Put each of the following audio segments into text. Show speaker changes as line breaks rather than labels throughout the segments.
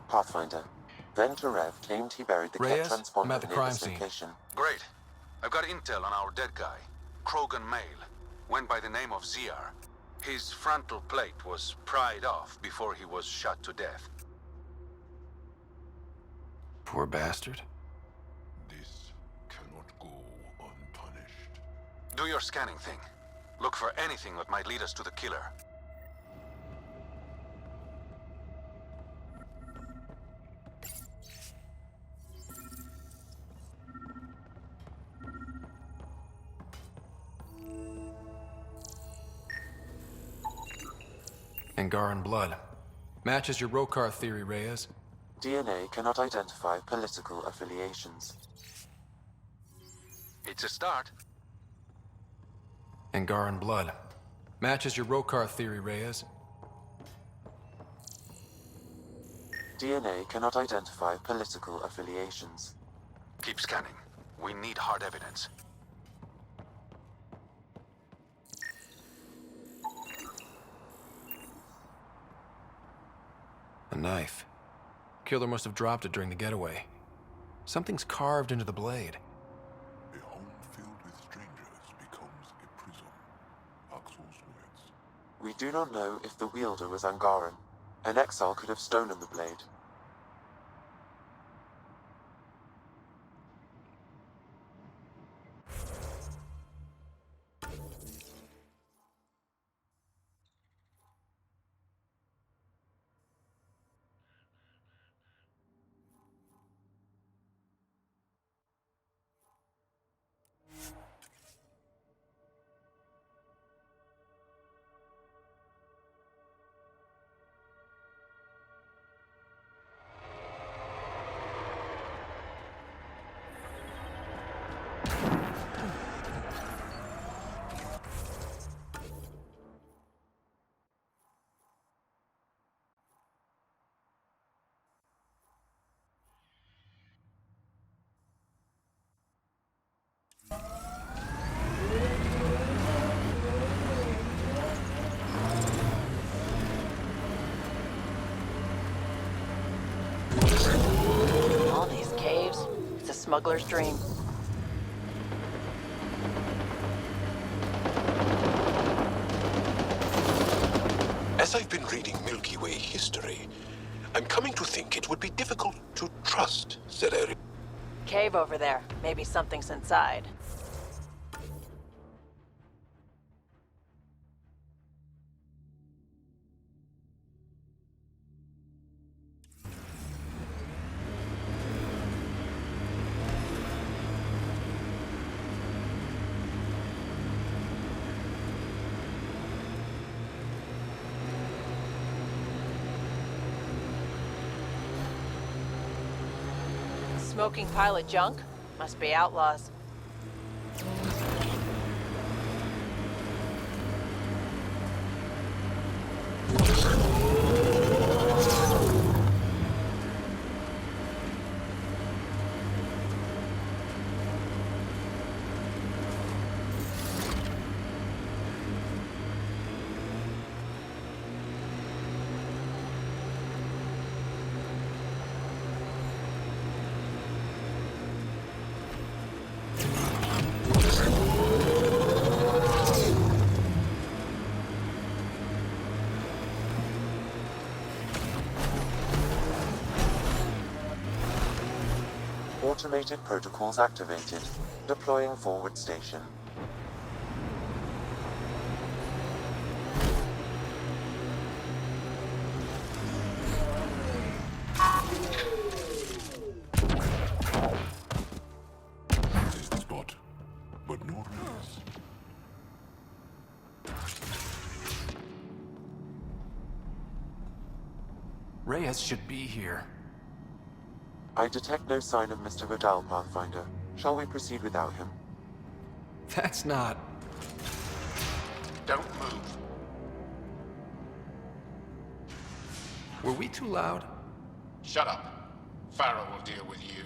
Pathfinder. Venturev claimed he buried the Ket
Reyes, I'm
transponder
at the
near
crime
this
scene.
location.
Great. I've got intel on our dead guy. Krogan male. Went by the name of Ziar. His frontal plate was pried off before he was shot to death.
Poor bastard.
This cannot go unpunished.
Do your scanning thing. Look for anything that might lead us to the killer.
Angaran blood. Matches your Rokar theory, Reyes.
DNA cannot identify political affiliations.
It's a start.
Angaran blood. Matches your Rokar theory, Reyes.
DNA cannot identify political affiliations.
Keep scanning. We need hard evidence.
A knife. Killer must have dropped it during the getaway. Something's carved into the blade.
A home filled with strangers becomes a prison. Axel's words.
We do not know if the wielder was Angaran. An exile could have stolen the blade.
All these caves, it's a smuggler's dream.
As I've been reading Milky Way history, I'm coming to think it would be difficult to trust Zereri.
Cave over there. Maybe something's inside. Smoking pile of junk? Must be outlaws.
Automated protocols activated. Deploying forward station.
This is the spot, but no Reyes.
Reyes should be here.
I detect no sign of Mr. Vidal, Pathfinder. Shall we proceed without him?
That's not...
Don't move.
Were we too loud?
Shut up. Farrell will deal with you.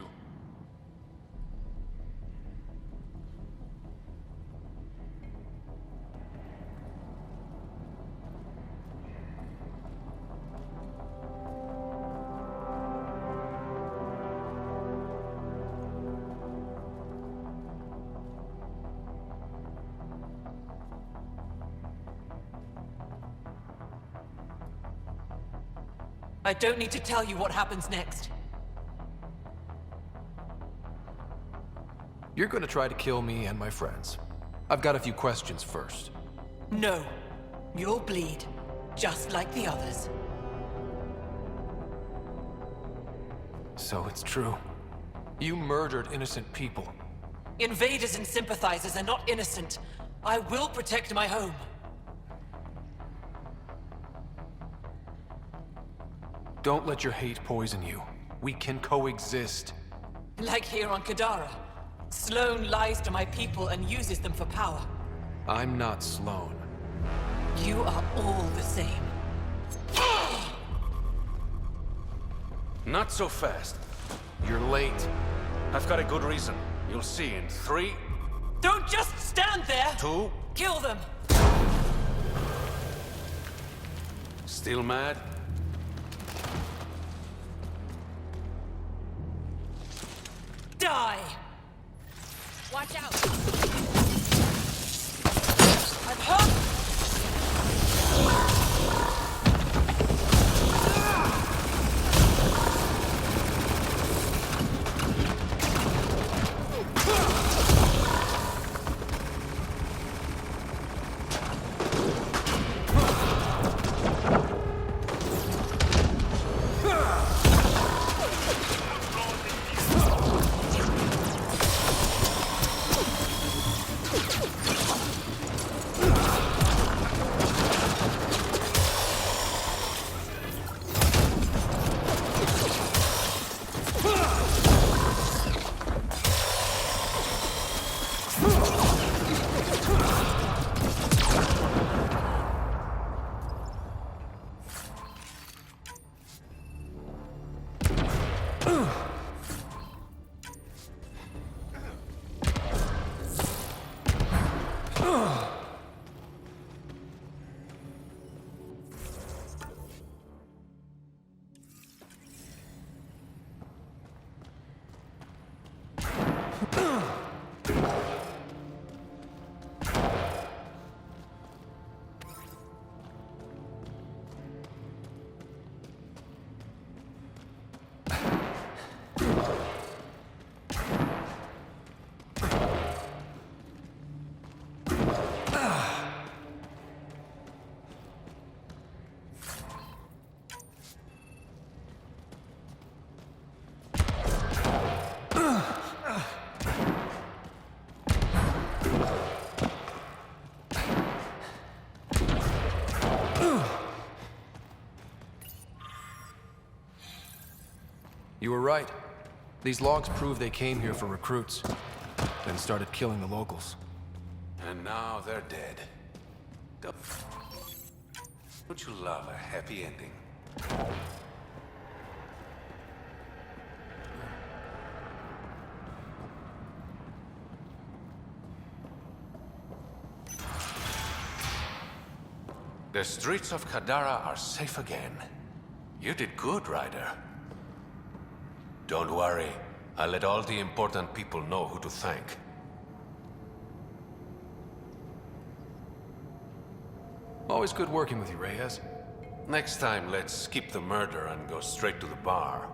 I don't need to tell you what happens next.
You're gonna try to kill me and my friends. I've got a few questions first.
No. You'll bleed, just like the others.
So it's true. You murdered innocent people.
Invaders and sympathizers are not innocent. I will protect my home.
Don't let your hate poison you. We can coexist.
Like here on Kadara. Sloane lies to my people and uses them for power.
I'm not Sloane.
You are all the same.
Not so fast.
You're late.
I've got a good reason. You'll see in 3,
Don't just stand there!
2...
Kill them!
Still mad?
Die!
Watch out!
I'm hurt!
You were right. These logs prove they came here for recruits, then started killing the locals.
And now they're dead. Would you love a happy ending? The streets of Kadara are safe again. You did good, Ryder. Don't worry. I'll let all the important people know who to thank.
Always good working with you, Reyes.
Next time, let's skip the murder and go straight to the bar.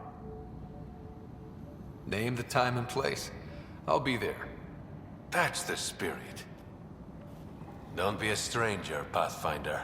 Name the time and place. I'll be there.
That's the spirit. Don't be a stranger, Pathfinder.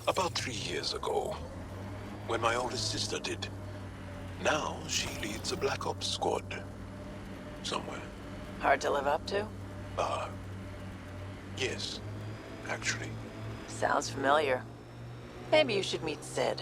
About 3 years ago, when my oldest sister did. Now she leads a Black Ops squad. Somewhere.
Hard to live up to?
Yes. actually.
Sounds familiar. Maybe you should meet Sid.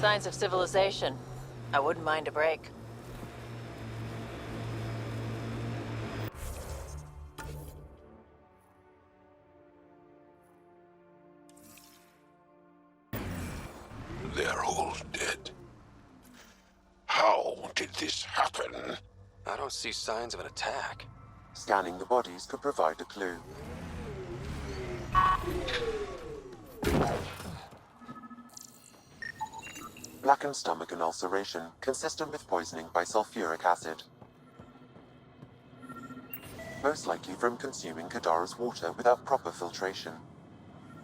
Signs of civilization. I wouldn't mind a break.
They're all dead. How did this happen?
I don't see signs of an attack.
Scanning the bodies could provide a clue. Blackened stomach and ulceration, consistent with poisoning by sulfuric acid. Most likely from consuming Kadara's water without proper filtration.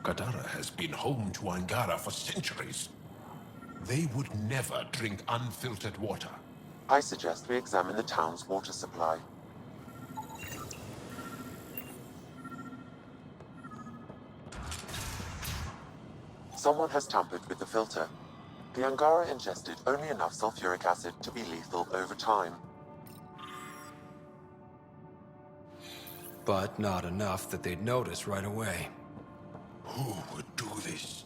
Kadara has been home to Angara for centuries. They would never drink unfiltered water.
I suggest we examine the town's water supply. Someone has tampered with the filter. The Angara ingested only enough sulfuric acid to be lethal over time.
But not enough that they'd notice right away.
Who would do this?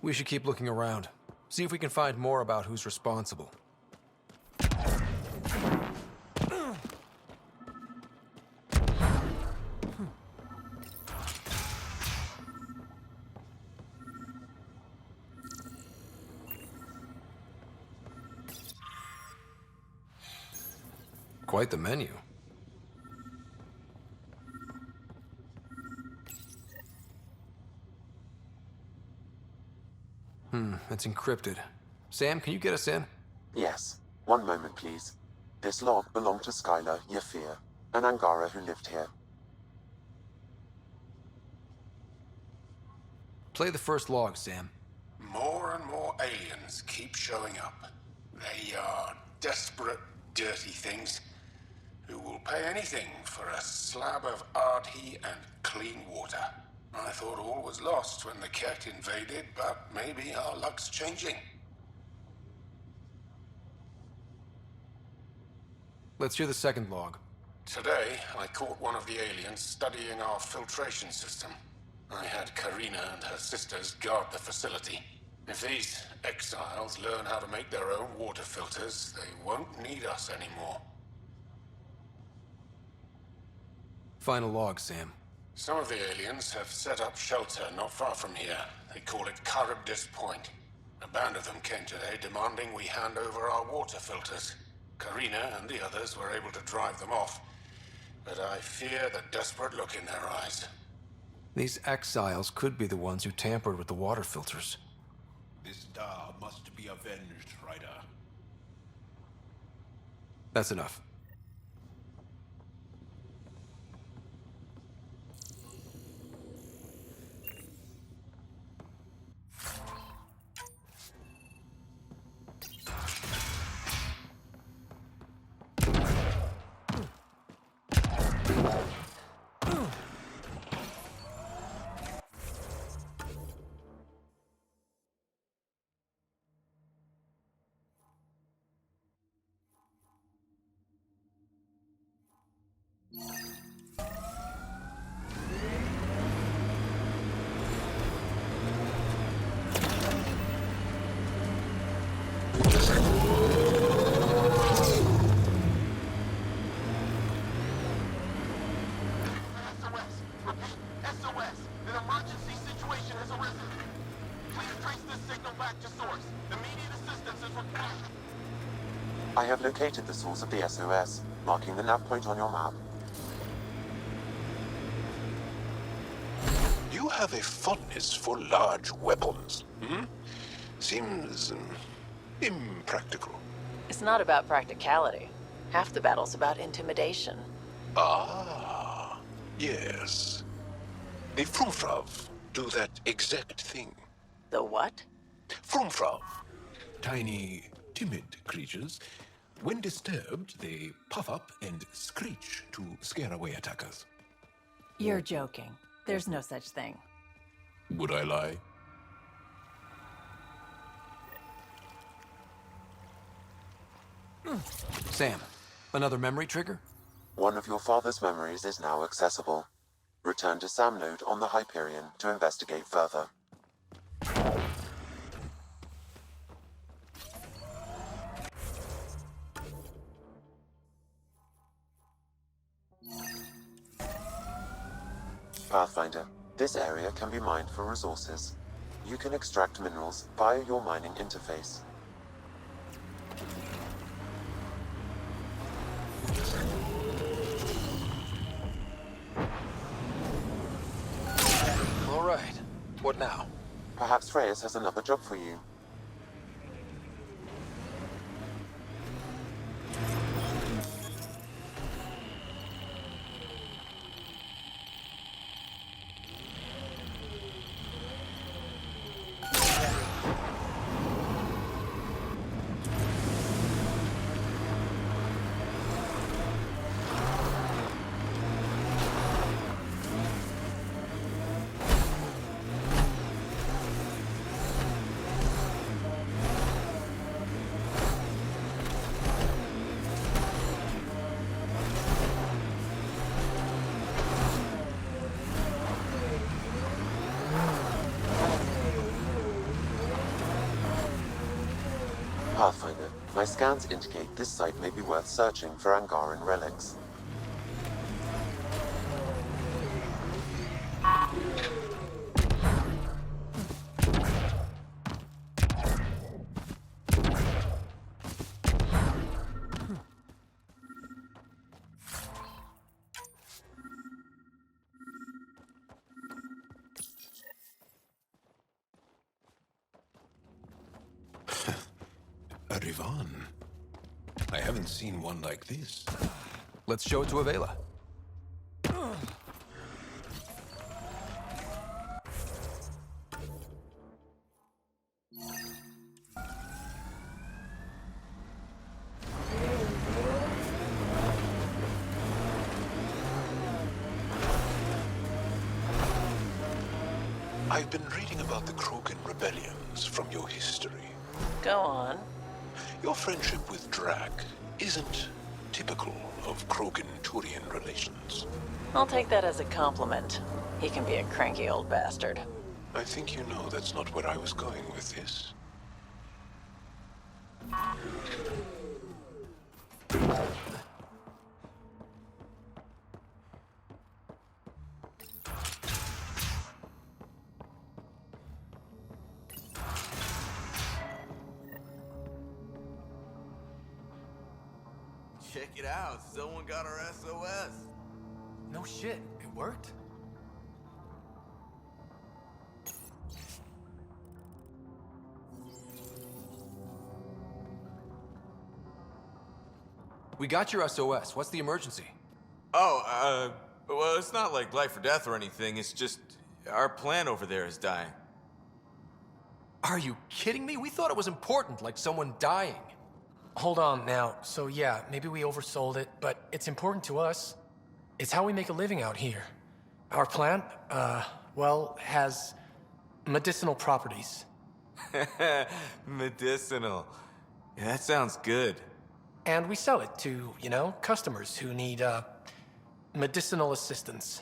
We should keep looking around. See if we can find more about who's responsible. Quite the menu. It's encrypted. Sam, can you get us in?
Yes. One moment, please. This log belonged to Skylar Yafir, an Angara who lived here.
Play the first log, Sam.
More and more aliens keep showing up. They are desperate, dirty things who will pay anything for a slab of Ardhi and clean water. I thought all was lost when the Ket invaded, but maybe our luck's changing.
Let's hear the second log.
Today, I caught one of the aliens studying our filtration system. I had Karina and her sisters guard the facility. If these exiles learn how to make their own water filters, they won't need us anymore.
Final log, Sam.
Some of the aliens have set up shelter not far from here. They call it Charybdis Point. A band of them came today demanding we hand over our water filters. Karina and the others were able to drive them off, but I fear the desperate look in their eyes.
These exiles could be the ones who tampered with the water filters.
This Dar must be avenged, Ryder.
That's enough.
back to source. Immediate assistance is required.
I have located the source of the SOS, marking the nav point on your map.
You have a fondness for large weapons, hmm? Seems impractical.
It's not about practicality. Half the battle's about intimidation.
Ah, yes. The Frumfrav do that exact thing.
The what?
Frumfrav.
Tiny, timid creatures. When disturbed, they puff up and screech to scare away attackers.
You're joking. There's no such thing.
Would I lie?
Sam, another memory trigger?
One of your father's memories is now accessible. Return to Sam Node on the Hyperion to investigate further. Pathfinder, this area can be mined for resources. You can extract minerals via your mining interface.
All right. What now?
Perhaps Reyes has another job for you. Pathfinder, my scans indicate this site may be worth searching for Angaran relics.
A Rivan. I haven't seen one like this.
Let's show it to Avela.
I've been reading about the Krogan rebellions from your history.
Go on.
Your friendship with Drac isn't typical of Krogan-Turian relations.
I'll take that as a compliment. He can be a cranky old bastard.
I think you know that's not where I was going with this.
Check it out, someone got our SOS.
No shit, it worked? We got your SOS. What's the emergency?
Oh, well, it's not like life or death or anything. It's just our plant over there is dying.
Are you kidding me? We thought it was important, like someone dying.
Hold on now. So yeah, maybe we oversold it, but it's important to us. It's how we make a living out here. Our plant, well, has medicinal properties.
Medicinal. Yeah, that sounds good.
And we sell it to, customers who need, medicinal assistance.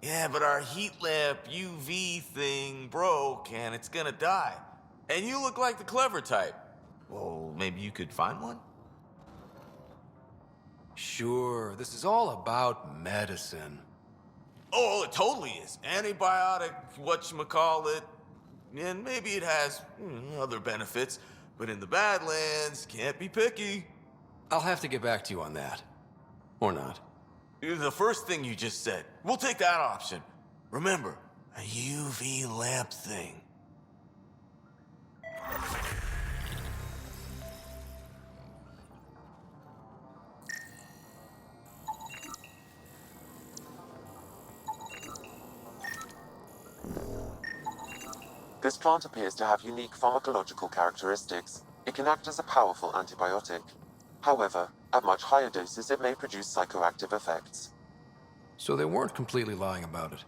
Yeah, but our heat lamp UV thing broke and it's gonna die. And you look like the clever type. Well, maybe you could find one?
Sure, this is all about medicine.
Oh, it totally is. Antibiotic, whatchamacallit. And maybe it has other benefits, but in the Badlands, can't be picky.
I'll have to get back to you on that. Or not.
The first thing you just said, we'll take that option. Remember, a UV lamp thing.
This plant appears to have unique pharmacological characteristics. It can act as a powerful antibiotic. However, at much higher doses it may produce psychoactive effects.
So they weren't completely lying about it.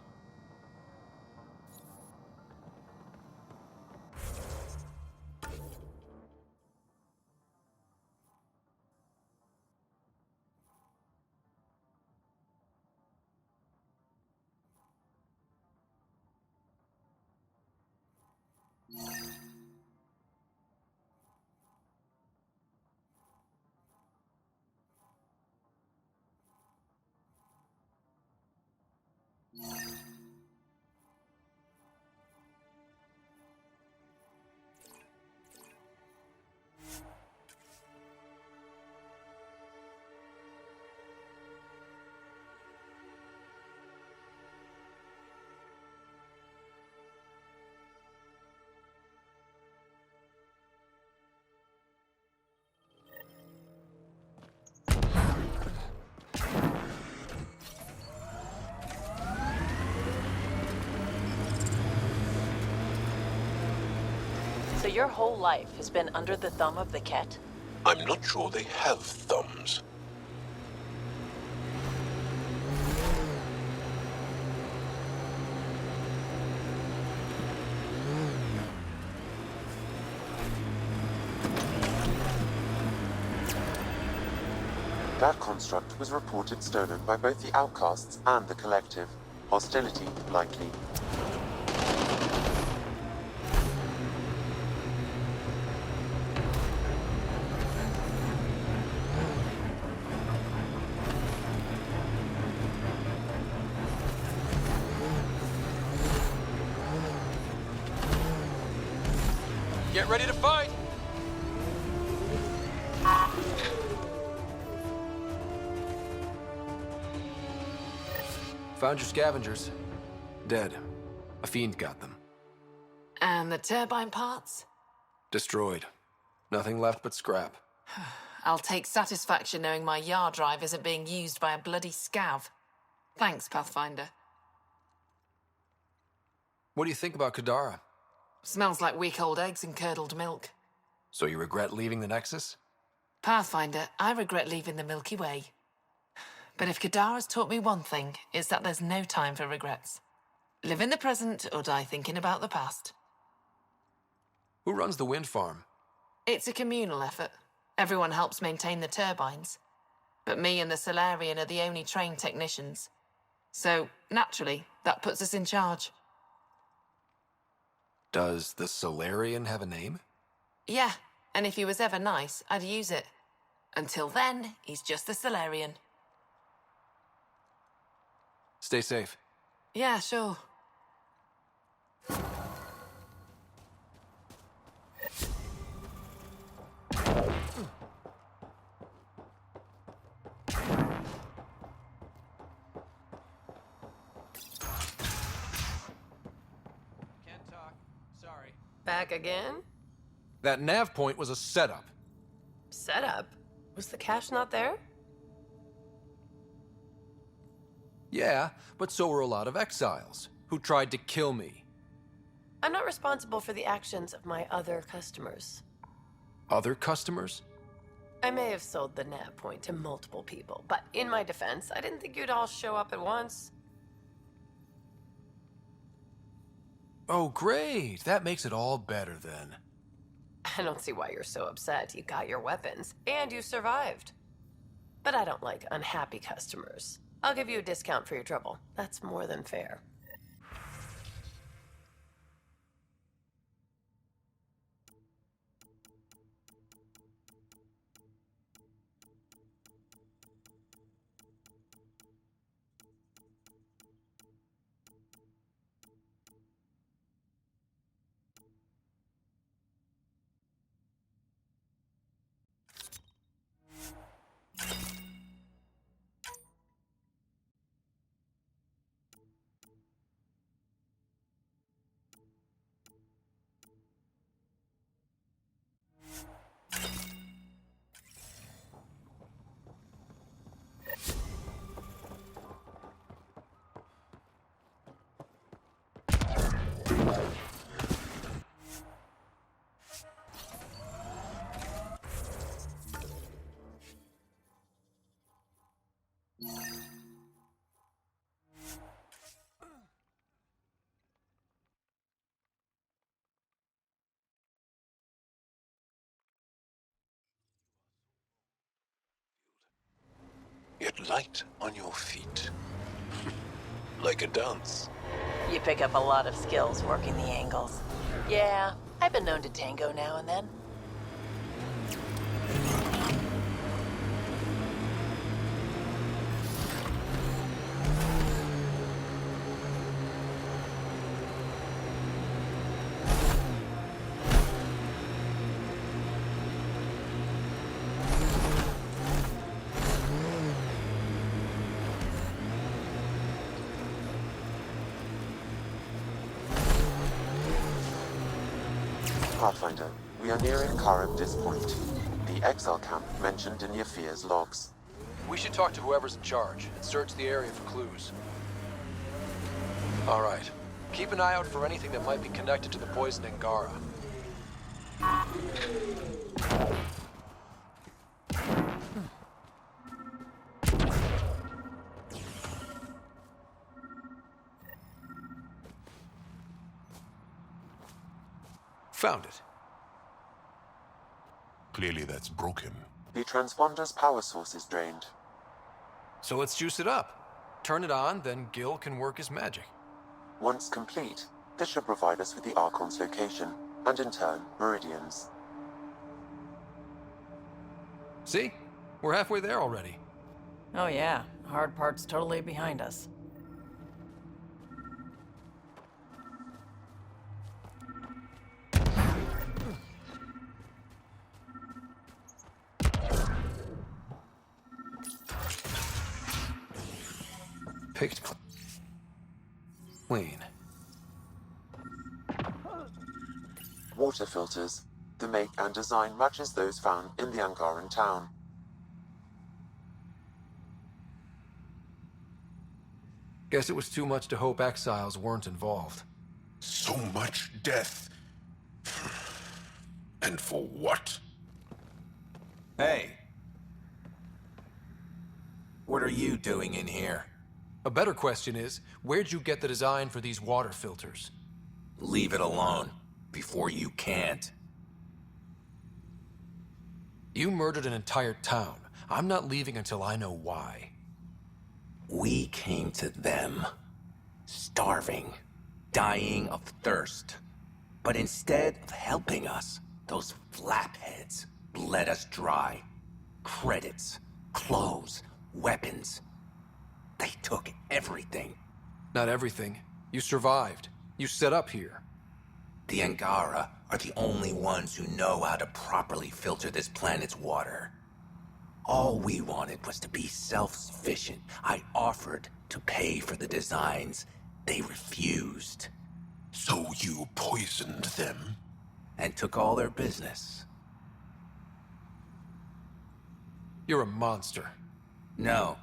So your whole life has been under the thumb of the Ket?
I'm not sure they have thumbs.
That construct was reported stolen by both the Outcasts and the Collective. Hostility, likely.
Get ready to fight! Found your scavengers. Dead. A fiend got them.
And the turbine parts?
Destroyed. Nothing left but scrap.
I'll take satisfaction knowing my yard drive isn't being used by a bloody scav. Thanks, Pathfinder.
What do you think about Kadara?
Smells like week-old eggs and curdled milk.
So you regret leaving the Nexus?
Pathfinder, I regret leaving the Milky Way. But if Kadara's taught me one thing, it's that there's no time for regrets. Live in the present or die thinking about the past.
Who runs the wind farm?
It's a communal effort. Everyone helps maintain the turbines. But me and the Solarian are the only trained technicians. So, naturally, that puts us in charge.
Does the Solarian have a name?
Yeah, and if he was ever nice, I'd use it. Until then, he's just the Solarian.
Stay safe.
Yeah, sure.
Can't talk. Sorry.
Back again?
That nav point was a setup.
Setup? Was the cache not there?
Yeah, but so were a lot of exiles who tried to kill me.
I'm not responsible for the actions of my other customers.
Other customers?
I may have sold the nav point to multiple people, but in my defense, I didn't think you'd all show up at once.
Oh, great. That makes it all better then.
I don't see why you're so upset. You got your weapons, and you survived. But I don't like unhappy customers. I'll give you a discount for your trouble. That's more than fair.
but light on your feet. Like a dance.
You pick up a lot of skills working the angles. Yeah, I've been known to tango now and then.
Pathfinder, we are nearing Karabdis Point, the exile camp mentioned in Yafir's logs.
We should talk to whoever's in charge and search the area for clues. All right. Keep an eye out for anything that might be connected to the poison Angara. Found it.
Clearly that's broken.
The transponder's power source is drained.
So let's juice it up. Turn it on, then Gil can work his magic.
Once complete, this should provide us with the Archon's location, and in turn, Meridian's.
See? We're halfway there already.
Oh yeah, hard part's totally behind us.
Picked clean.
Water filters. The make and design matches those found in the Angaran town.
Guess it was too much to hope exiles weren't involved.
So much death. And for what?
Hey. What are you doing in here?
A better question is, where'd you get the design for these water filters?
Leave it alone, before you can't.
You murdered an entire town. I'm not leaving until I know why.
We came to them, starving, dying of thirst. But instead of helping us, those flapheads bled us dry. Credits, clothes, weapons. They took everything.
Not everything. You survived. You set up here.
The Angara are the only ones who know how to properly filter this planet's water. All we wanted was to be self-sufficient. I offered to pay for the designs. They refused.
So you poisoned them?
And took all their business.
You're a monster.
No,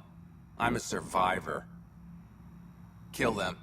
I'm a survivor. Kill them.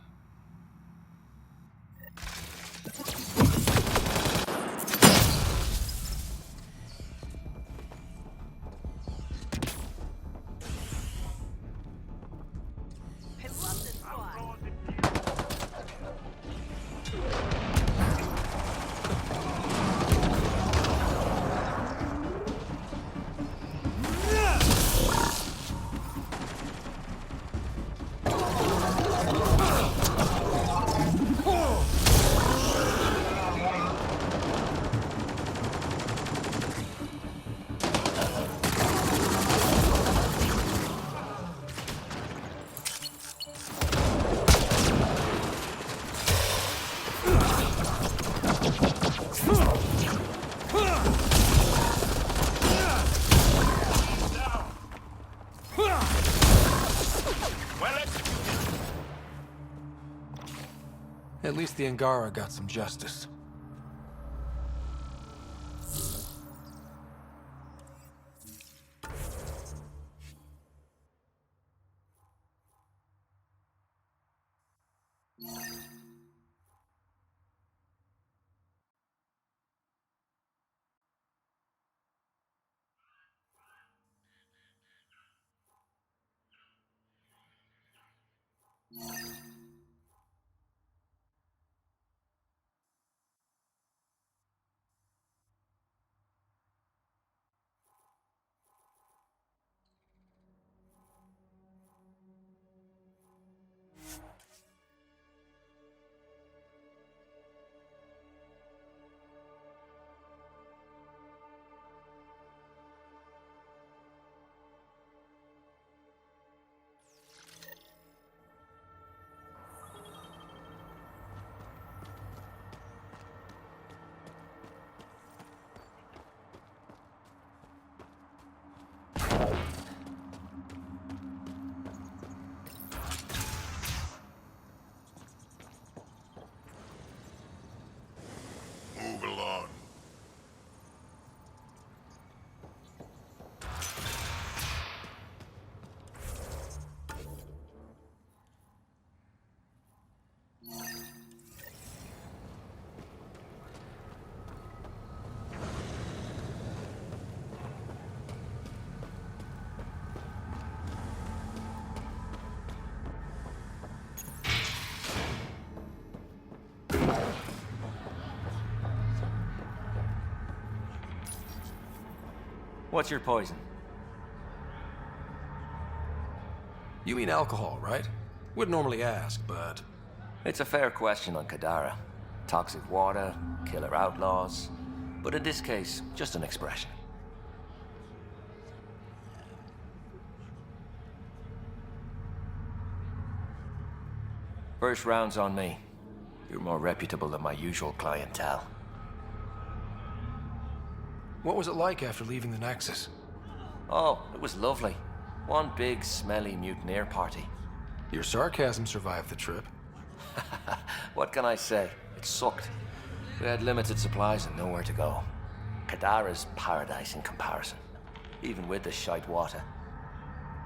At least the Angara got some justice.
What's your poison?
You mean alcohol, right? Would normally ask, but...
It's a fair question on Kadara. Toxic water, killer outlaws. But in this case, just an expression. First round's on me. You're more reputable than my usual clientele.
What was it like after leaving the Nexus?
Oh, it was lovely. One big, smelly mutineer party.
Your sarcasm survived the trip.
What can I say? It sucked. We had limited supplies and nowhere to go. Kadara's paradise in comparison, even with the shite water.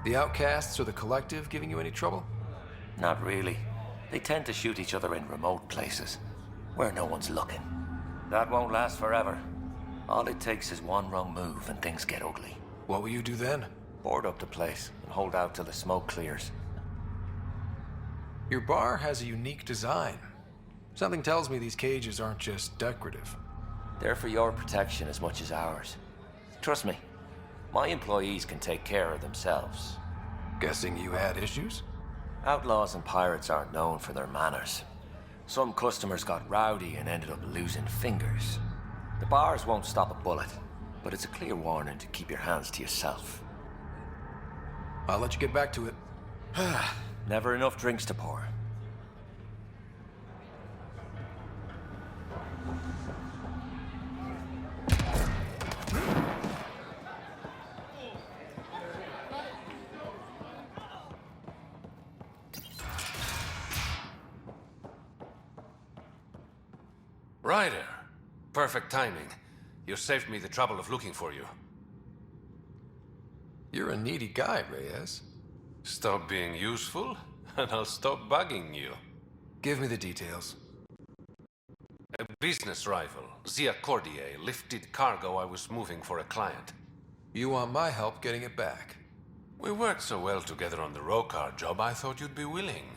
The outcasts or the collective giving you any trouble?
Not really. They tend to shoot each other in remote places, where no one's looking. That won't last forever. All it takes is one wrong move and things get ugly.
What will you do then?
Board up the place and hold out till the smoke clears.
Your bar has a unique design. Something tells me these cages aren't just decorative.
They're for your protection as much as ours. Trust me, my employees can take care of themselves.
Guessing you had issues?
Outlaws and pirates aren't known for their manners. Some customers got rowdy and ended up losing fingers. The bars won't stop a bullet, but it's a clear warning to keep your hands to yourself.
I'll let you get back to it.
Never enough drinks to pour.
Ryder. Perfect timing. You saved me the trouble of looking for you.
You're a needy guy, Reyes.
Stop being useful, and I'll stop bugging you.
Give me the details.
A business rival, Zia Cordier, lifted cargo I was moving for a client.
You want my help getting it back?
We worked so well together on the Rokar job, I thought you'd be willing.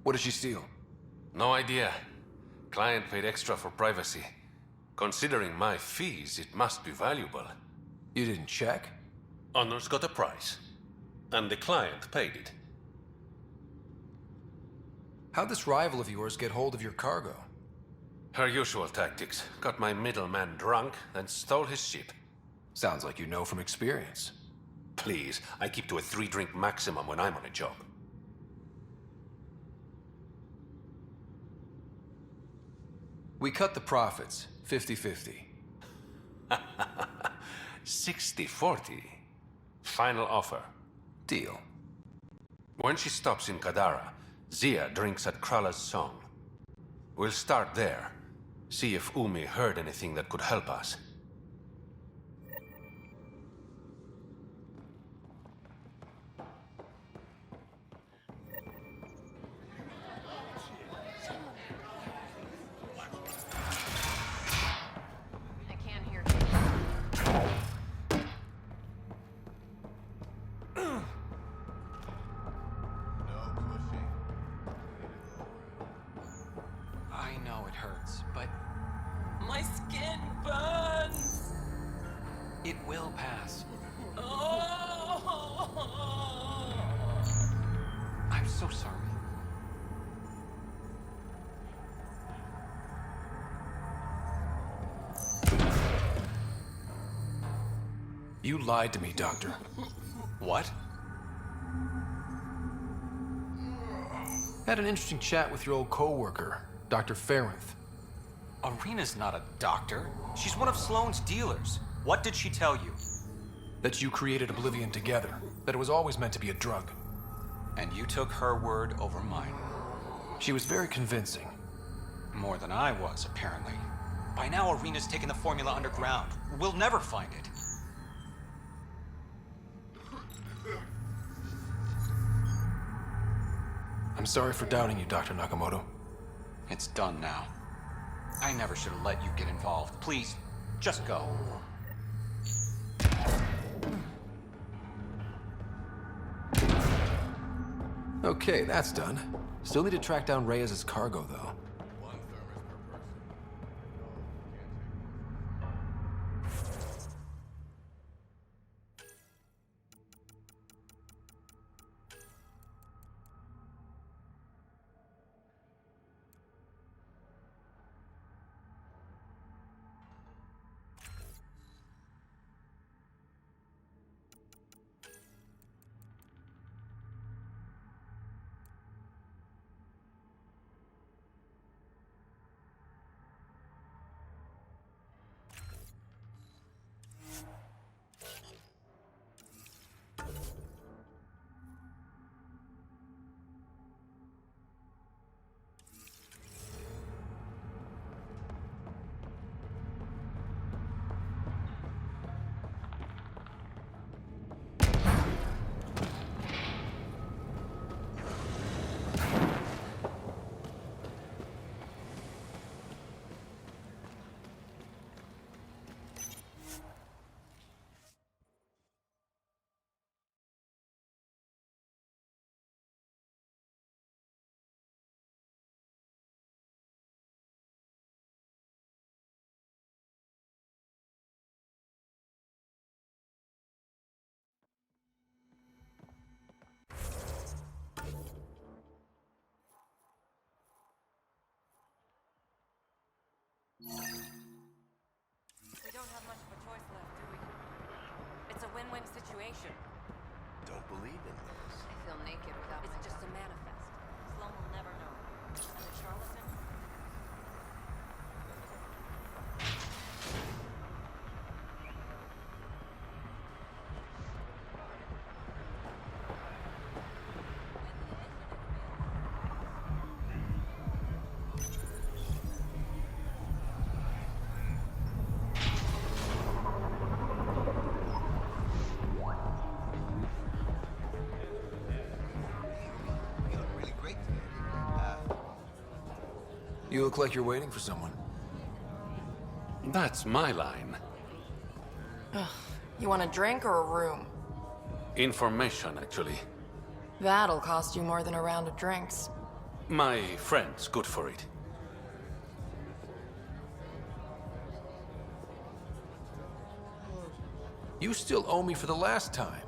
What did she steal?
No idea. Client paid extra for privacy. Considering my fees, it must be valuable.
You didn't check?
Honor's got a price. And the client paid it.
How'd this rival of yours get hold of your cargo?
Her usual tactics. Got my middleman drunk, then stole his ship.
Sounds like you know from experience.
Please, I keep to a 3-drink maximum when I'm on a job.
We cut the profits, 50-50.
60-40. Final offer.
Deal.
When she stops in Kadara, Zia drinks at Krala's song. We'll start there. See if Umi heard anything that could help us.
It will pass. I'm so sorry. You lied to me, Doctor.
What?
Had an interesting chat with your old co-worker, Dr. Farinth.
Arena's not a doctor. She's one of Sloane's dealers. What did she tell you?
That you created Oblivion together. That it was always meant to be a drug.
And you took her word over mine.
She was very convincing.
More than I was, apparently. By now, Arena's taken the formula underground. We'll never find it.
I'm sorry for doubting you, Dr. Nakamoto.
It's done now. I never should have let you get involved. Please, just go.
Okay, that's done. Still need to track down Reyes' cargo, though.
win-win situation.
Don't believe in those.
I feel naked without It's just a manifest. Sloan will never know. And the charlatan?
You look like you're waiting for someone.
That's my line.
Ugh. You want a drink or a room?
Information, actually.
That'll cost you more than a round of drinks.
My friend's good for it.
You still owe me for the last time.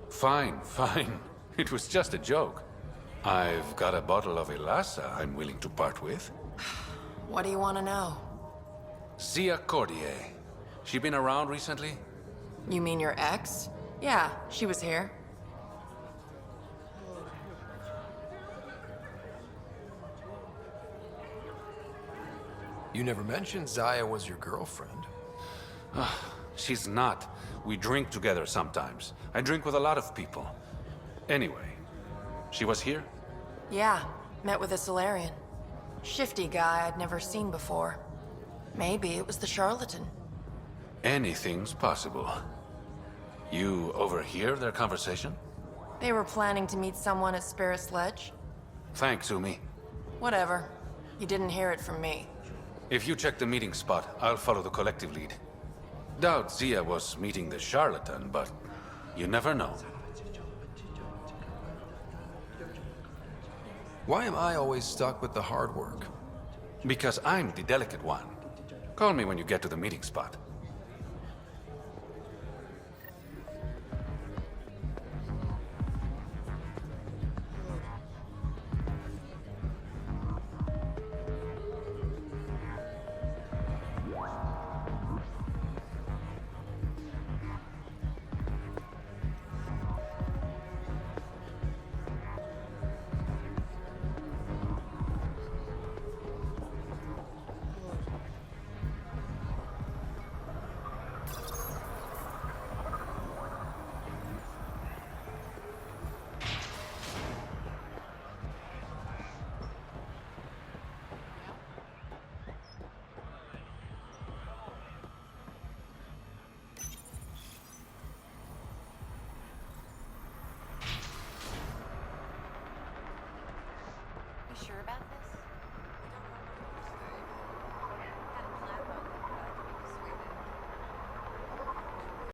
Fine, fine. It was just a joke. I've got a bottle of Elasa I'm willing to part with.
What do you want to know?
Zia Cordier. She been around recently?
You mean your ex? Yeah, she was here.
You never mentioned Zaya was your girlfriend.
She's not. We drink together sometimes. I drink with a lot of people. Anyway, she was here?
Yeah, met with a Solarian. Shifty guy I'd never seen before. Maybe it was the charlatan.
Anything's possible. You overhear their conversation?
They were planning to meet someone at Spirit's Ledge.
Thanks, Umi.
Whatever. You didn't hear it from me.
If you check the meeting spot, I'll follow the collective lead. Doubt Zia was meeting the charlatan, but you never know.
Why am I always stuck with the hard work?
Because I'm the delicate one. Call me when you get to the meeting spot.